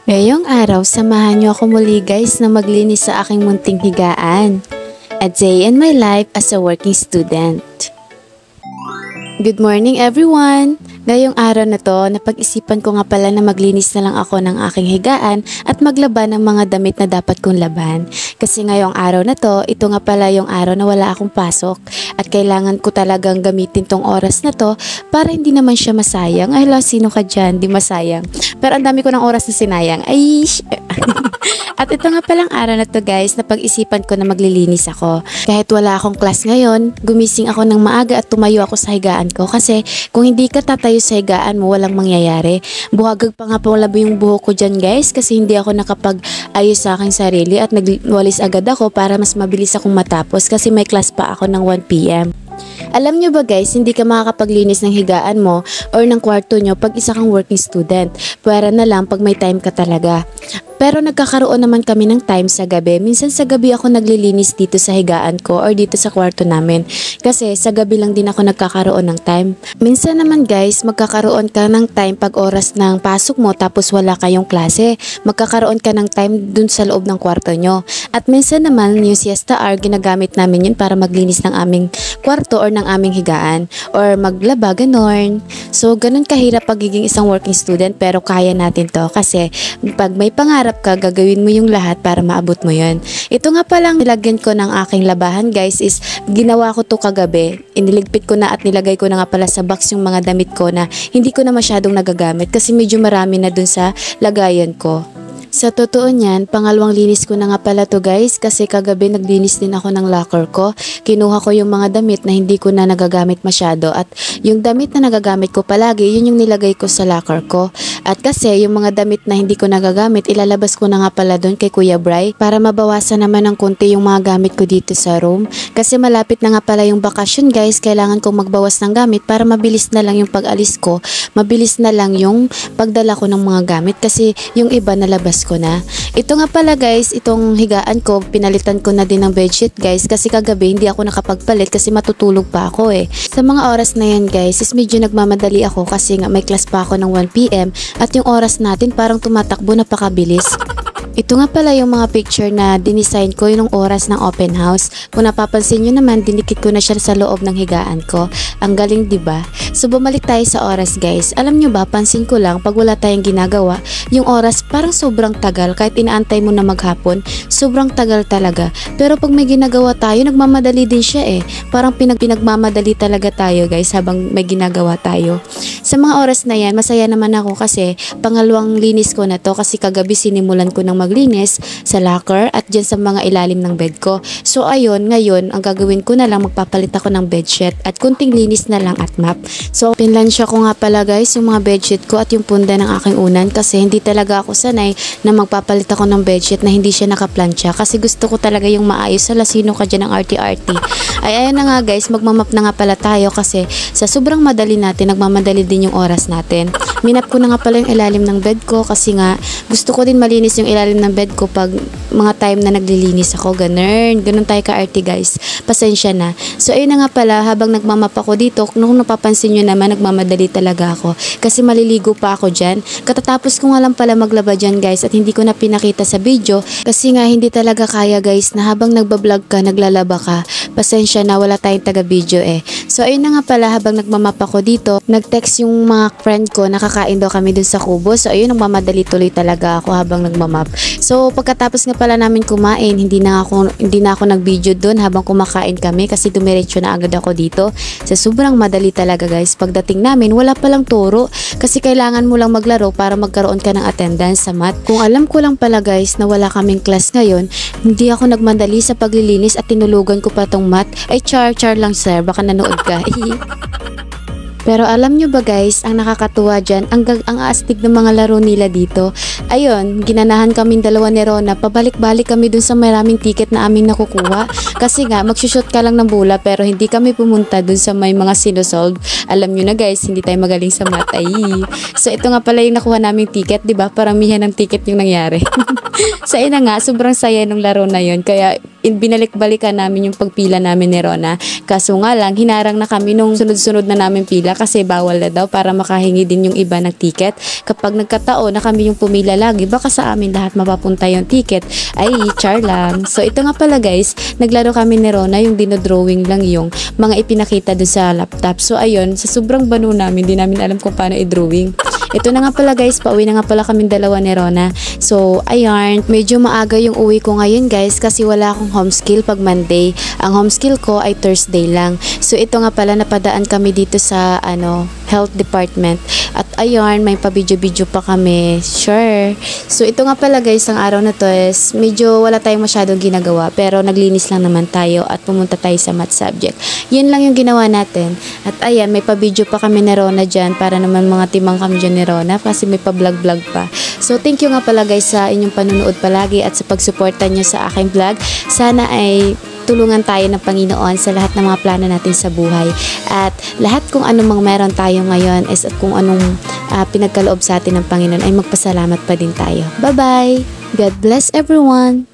Ngayong araw, samahan niyo ako muli guys na maglinis sa aking munting higaan. A day in my life as a working student. Good morning everyone! Ngayong araw na to, napag-isipan ko nga pala na maglinis na lang ako ng aking higaan at maglaba ng mga damit na dapat kong laban. Kasi ngayong araw na to, ito nga pala yung araw na wala akong pasok at kailangan ko talagang gamitin tong oras na to para hindi naman siya masayang. Ay, sino ka dyan? Di masayang. Pero ang dami ko ng oras na sinayang. Ay, At ito nga palang araw na to guys, napag-isipan ko na maglilinis ako. Kahit wala akong class ngayon, gumising ako ng maaga at tumayo ako sa higaan ko kasi kung hindi ka tatayo sa higaan mo, walang mangyayari. Buhagag pa nga pala yung buhok ko dyan guys kasi hindi ako nakapag-ayos sa aking sarili at nagwalis agad ako para mas mabilis akong matapos kasi may class pa ako ng 1 PM. Alam nyo ba guys, hindi ka makakapaglinis ng higaan mo or ng kwarto nyo pag isa kang working student. Pwera na lang pag may time ka talaga. Pero nagkakaroon naman kami ng time sa gabi. Minsan sa gabi ako naglilinis dito sa higaan ko or dito sa kwarto namin. Kasi sa gabi lang din ako nagkakaroon ng time. Minsan naman guys, magkakaroon ka ng time pag oras ng pasok mo tapos wala kayong klase. Magkakaroon ka ng time dun sa loob ng kwarto nyo. At minsan naman yung siesta hour, ginagamit namin yun para maglinis ng aming kwarto or ng aming higaan. Or maglaba, ganon. So ganun kahirap pagiging isang working student pero kaya natin to. Kasi pag may pangarap ka, gagawin mo yung lahat para maabot mo yun. Ito nga palang nilagyan ko ng aking labahan guys is ginawa ko to kagabi. Iniligpit ko na at nilagay ko na nga pala sa box yung mga damit ko na hindi ko na masyadong nagagamit kasi medyo marami na dun sa lagayan ko. Sa totoo niyan, pangalawang linis ko na nga pala to guys kasi kagabi naglinis din ako ng locker ko. Kinuha ko yung mga damit na hindi ko na nagagamit masyado at yung damit na nagagamit ko palagi, yun yung nilagay ko sa locker ko. At kasi yung mga damit na hindi ko nagagamit, ilalabas ko na nga pala doon kay Kuya Bry para mabawasan naman ng konti yung mga gamit ko dito sa room. Kasi malapit na nga pala yung bakasyon guys, kailangan kong magbawas ng gamit para mabilis na lang yung pag-alis ko, mabilis na lang yung pagdala ko ng mga gamit kasi yung iba nalabas ko na. Ito nga pala guys, itong higaan ko, pinalitan ko na din ng bedsheet guys kasi kagabi hindi ako nakapagpalit kasi matutulog pa ako eh. Sa mga oras na yan guys, is medyo nagmamadali ako kasi nga may class pa ako ng 1 PM at yung oras natin parang tumatakbo napakabilis. Ito nga pala yung mga picture na dinisign ko yung oras ng open house. Kung napapansin nyo naman, dinikit ko na siya sa loob ng higaan ko. Ang galing diba? So bumalik tayo sa oras guys. Alam nyo ba, pansin ko lang pag wala tayong ginagawa, yung oras parang sobrang tagal. Kahit inaantay mo na maghapon, sobrang tagal talaga. Pero pag may ginagawa tayo, nagmamadali din siya eh. Parang pinagmamadali talaga tayo guys habang may ginagawa tayo. Sa mga oras na yan, masaya naman ako kasi pangalawang linis ko na to kasi kagabi sinimulan ko ng maglinis sa locker at dyan sa mga ilalim ng bed ko. So ayun, ngayon ang gagawin ko na lang, magpapalit ako ng bedsheet at kunting linis na lang at map. So pinlansya ko nga pala guys yung mga bedsheet ko at yung punda ng aking unan kasi hindi talaga ako sanay na magpapalit ako ng bedsheet na hindi siya nakaplansya kasi gusto ko talaga yung maayos. Sa lasino ka dyan ng arty-arty. Ay ayan na nga guys, magmamap na nga pala tayo kasi sa sobrang madali natin, nagmamadali din yung oras natin. Minap ko na nga pala yung ilalim ng bed ko kasi nga gusto ko din malinis yung ilalim ng bed ko pag mga time na naglilinis ako. Ganun tayo ka-arty guys. Pasensya na. So ayun na nga pala, habang nagmamap ako dito, kung napapansin nyo naman, nagmamadali talaga ako kasi maliligo pa ako dyan. Katatapos ko nga lang pala maglaba dyan guys at hindi ko na pinakita sa video kasi nga hindi talaga kaya guys na habang nagbablog ka, naglalaba ka. Pasensya na, wala tayong taga-video eh. So ayun na nga pala, habang nagmamap ako dito, nag-text yung mga friend ko, nakakain daw kami dun sa kubo. So ayun, nagmamadali tuloy talaga ako habang nagmamap. So pagkatapos nga pala namin kumain, hindi na ako nag-video dun habang kumakain kami kasi dumiretso na agad ako dito. Sa sobrang madali talaga guys. Pagdating namin, wala palang turo kasi kailangan mo lang maglaro para magkaroon ka ng attendance sa math. Kung alam ko lang pala guys na wala kaming class ngayon, hindi ako nagmadali sa paglilinis at tinulugan ko pa tong math. Ay char lang sir, baka nanood ka. Pero alam nyo ba guys, ang nakakatuwa dyan, ang astig ng mga laro nila dito. Ayun, ginanahan kaming dalawa ni Rona, pabalik-balik kami dun sa maraming ticket na aming nakukuha. Kasi nga, magsushoot ka lang ng bola pero hindi kami pumunta dun sa may mga sinosolve. Alam nyo na guys, hindi tayo magaling sa math. Ay. So ito nga pala yung nakuha naming ticket, diba? Paramihan ng ticket yung nangyari. So ayun na nga, sobrang saya ng laro na yun. Kaya binalik-balikan namin yung pagpila namin ni Rona. Kaso nga lang, hinarang na kami nung sunod-sunod na namin pila kasi bawal na daw para makahingi din yung iba ng ticket. Kapag nagkataon na kami yung pumila lagi, baka sa amin lahat mapapunta yung ticket. Ay, char lang. So ito nga pala guys, naglaro kami ni Rona, yung dinodrawing lang yung mga ipinakita doon sa laptop. So ayun, sa sobrang banu namin, di namin alam kung paano i-drawing. Ito na nga pala guys, pauwi na nga pala kaming dalawa ni Rona. So, ayan, medyo maaga yung uwi ko ngayon guys kasi wala akong home skill pag Monday. Ang home skill ko ay Thursday lang. So, ito nga pala, napadaan kami dito sa, health department. At ayan, may pa-video-video pa kami. Sure. So, ito nga pala guys, ang araw na to is medyo wala tayong masyadong ginagawa pero naglinis lang naman tayo at pumunta tayo sa math subject. Yun lang yung ginawa natin. At ayan, may pa-video pa kami ni Rona dyan para naman mga timang kami dyan ni Rona kasi may pa-vlog-vlog pa. So, thank you nga pala guys sa inyong panunood palagi at sa pagsuporta nyo sa aking vlog. Sana ay tulungan tayo ng Panginoon sa lahat ng mga plano natin sa buhay. At lahat kung anong meron tayo ngayon is at kung anong pinagkaloob sa atin ng Panginoon ay magpasalamat pa din tayo. Bye-bye! God bless everyone!